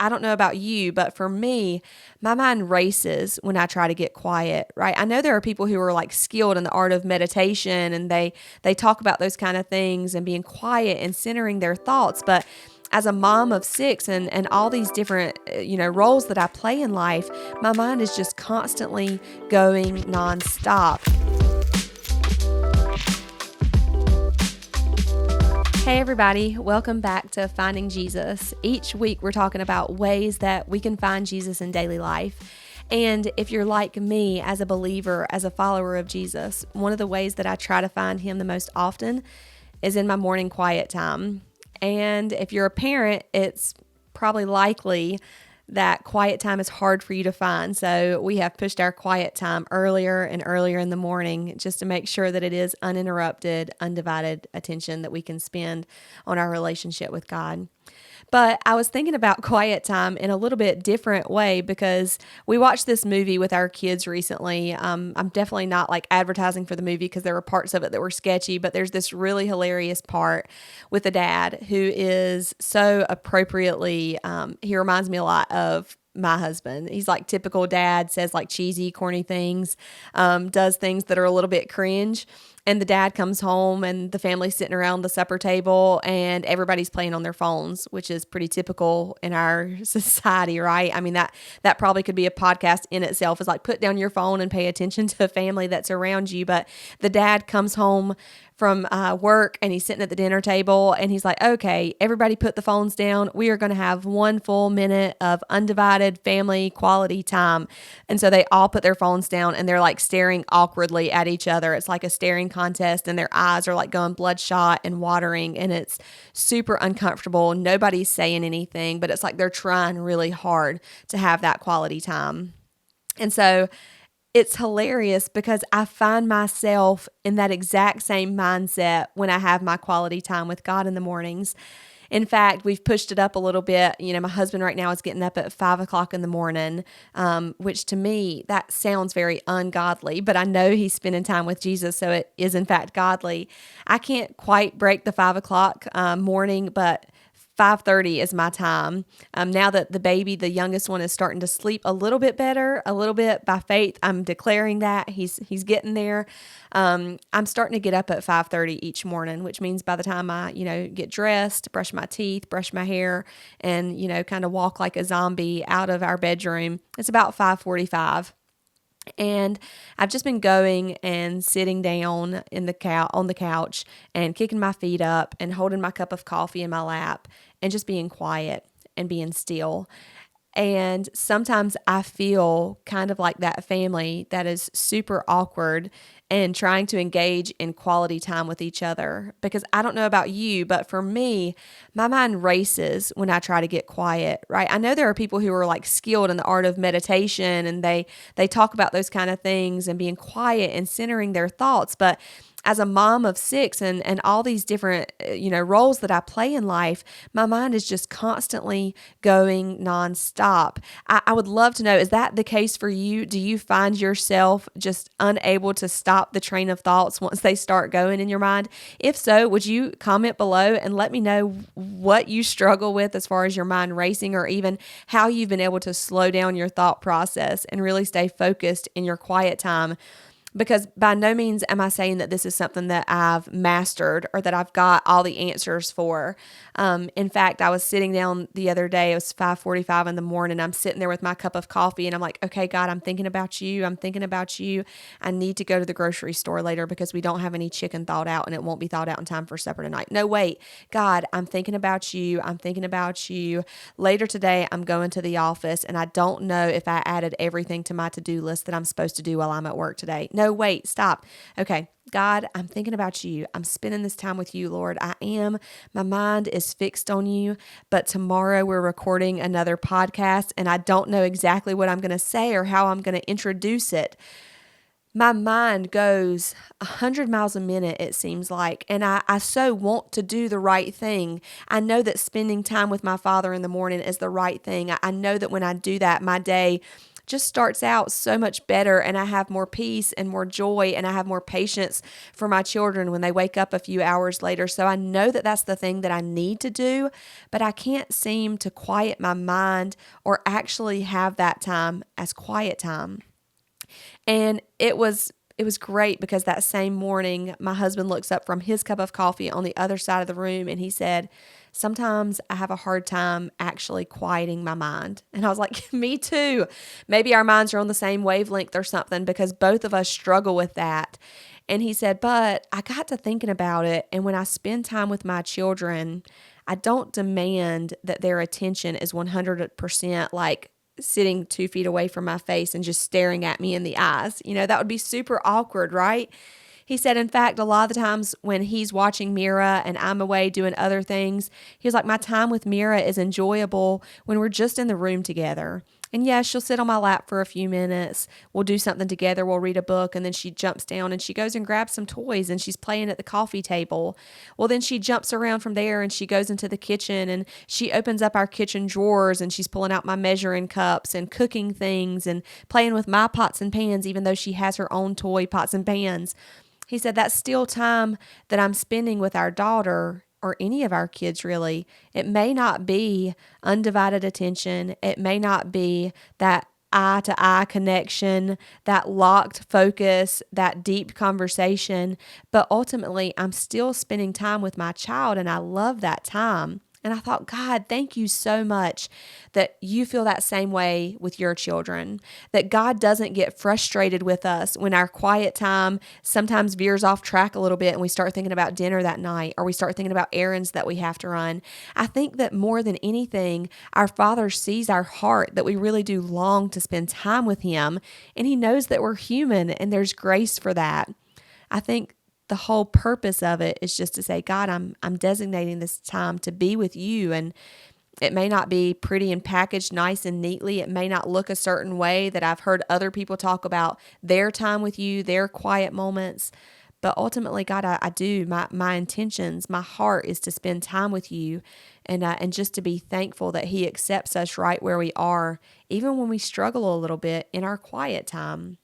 I don't know about you, but for me, my mind races when I try to get quiet, right? I know there are people who are like skilled in the art of meditation and they talk about those kind of things and being quiet and centering their thoughts, but as a mom of six and all these different roles that I play in life, my mind is just constantly going nonstop. Hey everybody, welcome back to Finding Jesus. Each week we're talking about ways that we can find Jesus in daily life. And if you're like me as a believer, as a follower of Jesus, one of the ways that I try to find him the most often is in my morning quiet time. And if you're a parent, it's probably likely that quiet time is hard for you to find. So we have pushed our quiet time earlier and earlier in the morning just to make sure that it is uninterrupted, undivided attention that we can spend on our relationship with God. But I was thinking about quiet time in a little bit different way because we watched this movie with our kids recently. I'm definitely not like advertising for the movie because there were parts of it that were sketchy, but there's this really hilarious part with a dad who is so appropriately, he reminds me a lot of my husband. He's like typical dad, says like cheesy, corny things, does things that are a little bit cringe. And the dad comes home and the family's sitting around the supper table and everybody's playing on their phones, which is pretty typical in our society, right? I mean, that probably could be a podcast in itself, is like put down your phone and pay attention to the family that's around you. But the dad comes home from work and he's sitting at the dinner table and he's like, okay, everybody put the phones down. We are going to have 1 full minute of undivided family quality time. And so they all put their phones down and they're like staring awkwardly at each other. It's like a staring contest and their eyes are like going bloodshot and watering and it's super uncomfortable. Nobody's saying anything, but it's like they're trying really hard to have that quality time. And so it's hilarious because I find myself in that exact same mindset when I have my quality time with God in the mornings. In fact, we've pushed it up a little bit. You know, my husband right now is getting up at 5 o'clock in the morning, which to me, that sounds very ungodly, but I know he's spending time with Jesus, so it is in fact godly. I can't quite break the 5 o'clock morning, but 5:30 is my time. Now that the baby, the youngest one, is starting to sleep a little bit better, a little bit by faith, I'm declaring that he's getting there. I'm starting to get up at 5:30 each morning, which means by the time I, get dressed, brush my teeth, brush my hair, and, kind of walk like a zombie out of our bedroom, it's about 5:45. And I've just been going and sitting down on the couch and kicking my feet up and holding my cup of coffee in my lap and just being quiet and being still. And sometimes I feel kind of like that family that is super awkward and trying to engage in quality time with each other. Because I don't know about you, but for me, my mind races when I try to get quiet, right? I know there are people who are like skilled in the art of meditation and they talk about those kind of things and being quiet and centering their thoughts, but as a mom of six and all these different, roles that I play in life, my mind is just constantly going nonstop. I would love to know, is that the case for you? Do you find yourself just unable to stop the train of thoughts once they start going in your mind? If so, would you comment below and let me know what you struggle with as far as your mind racing, or even how you've been able to slow down your thought process and really stay focused in your quiet time? Because by no means am I saying that this is something that I've mastered or that I've got all the answers for. In fact, I was sitting down the other day. It was 5:45 in the morning. I'm sitting there with my cup of coffee and I'm like, okay, God, I'm thinking about you. I'm thinking about you. I need to go to the grocery store later because we don't have any chicken thawed out and it won't be thawed out in time for supper tonight. No, wait, God, I'm thinking about you. I'm thinking about you. Later today, I'm going to the office and I don't know if I added everything to my to-do list that I'm supposed to do while I'm at work today. No, wait, stop. Okay, God, I'm thinking about you. I'm spending this time with you, Lord. I am. My mind is fixed on you, but tomorrow we're recording another podcast and I don't know exactly what I'm going to say or how I'm going to introduce it. My mind goes 100 miles a minute, it seems like, and I so want to do the right thing. I know that spending time with my Father in the morning is the right thing. I know that when I do that, my day just starts out so much better, and I have more peace and more joy, and I have more patience for my children when they wake up a few hours later. So I know that that's the thing that I need to do, but I can't seem to quiet my mind or actually have that time as quiet time. And it was great because that same morning, my husband looks up from his cup of coffee on the other side of the room and he said, "Sometimes I have a hard time actually quieting my mind." And I was like, me too. Maybe our minds are on the same wavelength or something, because both of us struggle with that. And he said, "But I got to thinking about it. And when I spend time with my children, I don't demand that their attention is 100% like sitting 2 feet away from my face and just staring at me in the eyes. That would be super awkward, right?" He said, in fact, a lot of the times when he's watching Mira and I'm away doing other things, he was like, my time with Mira is enjoyable when we're just in the room together. And yeah, she'll sit on my lap for a few minutes. We'll do something together. We'll read a book. And then she jumps down and she goes and grabs some toys and she's playing at the coffee table. Well, then she jumps around from there and she goes into the kitchen and she opens up our kitchen drawers and she's pulling out my measuring cups and cooking things and playing with my pots and pans, even though she has her own toy pots and pans. He said, that's still time that I'm spending with our daughter, or any of our kids, really. It may not be undivided attention. It may not be that eye to eye connection, that locked focus, that deep conversation. But ultimately, I'm still spending time with my child, and I love that time. And I thought, God, thank you so much that you feel that same way with your children, that God doesn't get frustrated with us when our quiet time sometimes veers off track a little bit and we start thinking about dinner that night, or we start thinking about errands that we have to run. I think that more than anything, our Father sees our heart, that we really do long to spend time with Him, and He knows that we're human, and there's grace for that. I think the whole purpose of it is just to say, God, I'm designating this time to be with you. And it may not be pretty and packaged nice and neatly. It may not look a certain way that I've heard other people talk about their time with you, their quiet moments. But ultimately, God, I do. My intentions, my heart is to spend time with you, and just to be thankful that He accepts us right where we are, even when we struggle a little bit in our quiet time.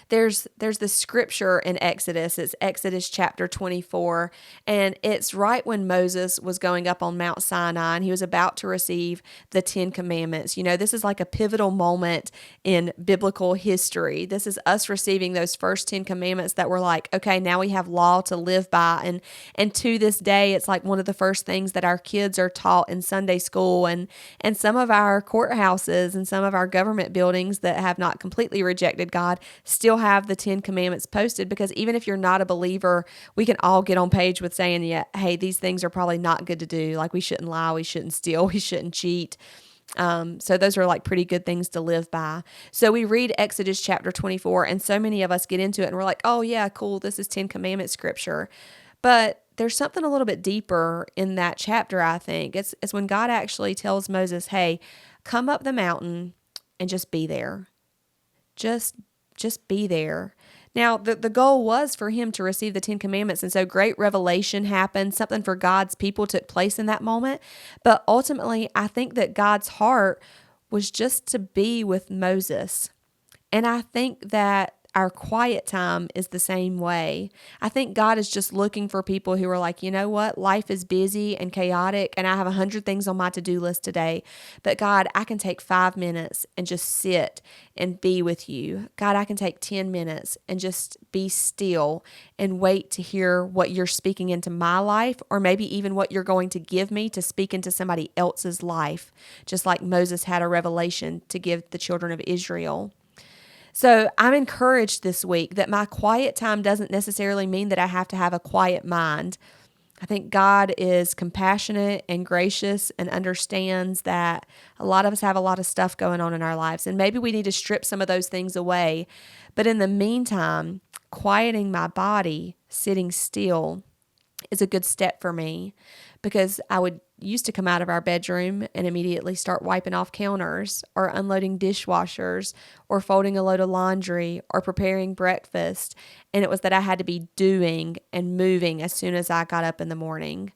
There's this scripture in Exodus. It's Exodus chapter 24, and it's right when Moses was going up on Mount Sinai and he was about to receive the 10 Commandments. This is like a pivotal moment in biblical history. This is us receiving those first 10 Commandments that were like, okay, now we have law to live by. And to this day, it's like one of the first things that our kids are taught in Sunday school, and some of our courthouses and some of our government buildings that have not completely rejected God still have the 10 Commandments posted, because even if you're not a believer, we can all get on page with saying, yeah, hey, these things are probably not good to do. Like, we shouldn't lie, we shouldn't steal, we shouldn't cheat. So those are like pretty good things to live by. So we read Exodus chapter 24, and so many of us get into it and we're like, oh yeah, cool, this is 10 Commandment scripture. But there's something a little bit deeper in that chapter, I think. It's when God actually tells Moses, hey, come up the mountain and just be there. Just be there. Now, the goal was for him to receive the 10 Commandments, and so great revelation happened. Something for God's people took place in that moment. But ultimately, I think that God's heart was just to be with Moses. And I think that our quiet time is the same way. I think God is just looking for people who are like, you know what? Life is busy and chaotic, and I have 100 things on my to-do list today. But God, I can take 5 minutes and just sit and be with you. God, I can take 10 minutes and just be still and wait to hear what you're speaking into my life, or maybe even what you're going to give me to speak into somebody else's life, just like Moses had a revelation to give the children of Israel. So I'm encouraged this week that my quiet time doesn't necessarily mean that I have to have a quiet mind. I think God is compassionate and gracious and understands that a lot of us have a lot of stuff going on in our lives, and maybe we need to strip some of those things away. But in the meantime, quieting my body, sitting still, is a good step for me, because I would used to come out of our bedroom and immediately start wiping off counters, or unloading dishwashers, or folding a load of laundry, or preparing breakfast. And it was that I had to be doing and moving as soon as I got up in the morning.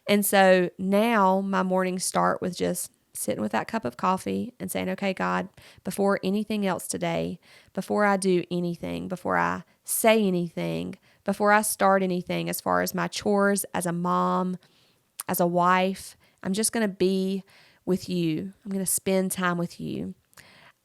And so now my mornings start with just sitting with that cup of coffee and saying, okay, God, before anything else today, before I do anything, before I say anything, before I start anything as far as my chores as a mom, as a wife, I'm just going to be with you. I'm going to spend time with you.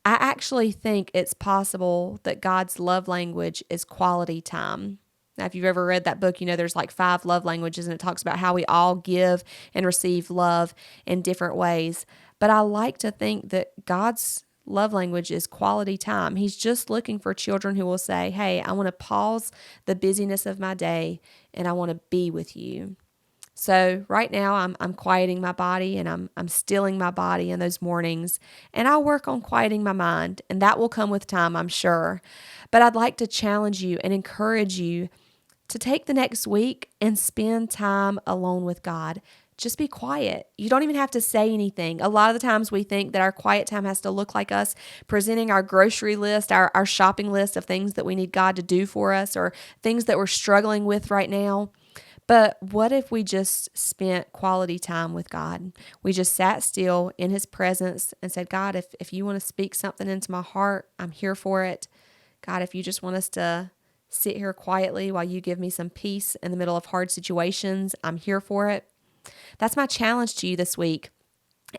I actually think it's possible that God's love language is quality time. Now, if you've ever read that book, there's like 5 love languages, and it talks about how we all give and receive love in different ways. But I like to think that God's love language is quality time. He's just looking for children who will say, hey, I want to pause the busyness of my day and I want to be with you. So right now I'm quieting my body, and I'm stilling my body in those mornings, and I'll work on quieting my mind, and that will come with time, I'm sure. But I'd like to challenge you and encourage you to take the next week and spend time alone with God. Just be quiet. You don't even have to say anything. A lot of the times we think that our quiet time has to look like us presenting our grocery list, our shopping list of things that we need God to do for us, or things that we're struggling with right now. But what if we just spent quality time with God? We just sat still in His presence and said, God, if you want to speak something into my heart, I'm here for it. God, if you just want us to sit here quietly while you give me some peace in the middle of hard situations, I'm here for it. That's my challenge to you this week.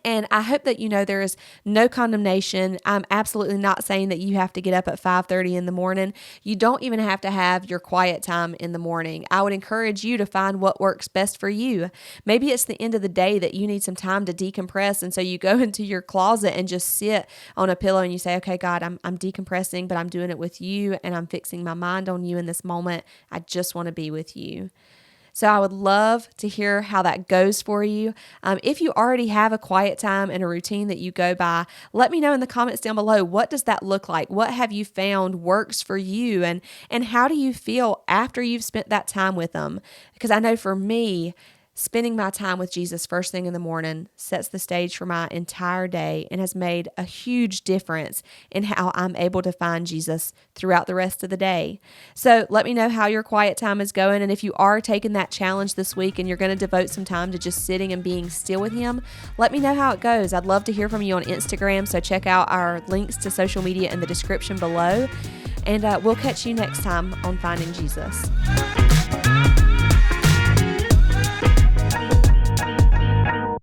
And I hope that there is no condemnation. I'm absolutely not saying that you have to get up at 5:30 in the morning. You don't even have to have your quiet time in the morning. I would encourage you to find what works best for you. Maybe it's the end of the day that you need some time to decompress, and so you go into your closet and just sit on a pillow and you say, okay, God, I'm decompressing, but I'm doing it with you, and I'm fixing my mind on you in this moment. I just want to be with you. So I would love to hear how that goes for you. If you already have a quiet time and a routine that you go by, let me know in the comments down below. What does that look like? What have you found works for you? And how do you feel after you've spent that time with them? Because I know for me, spending my time with Jesus first thing in the morning sets the stage for my entire day and has made a huge difference in how I'm able to find Jesus throughout the rest of the day. So let me know how your quiet time is going. And if you are taking that challenge this week and you're going to devote some time to just sitting and being still with Him, let me know how it goes. I'd love to hear from you on Instagram. So check out our links to social media in the description below. And we'll catch you next time on Finding Jesus.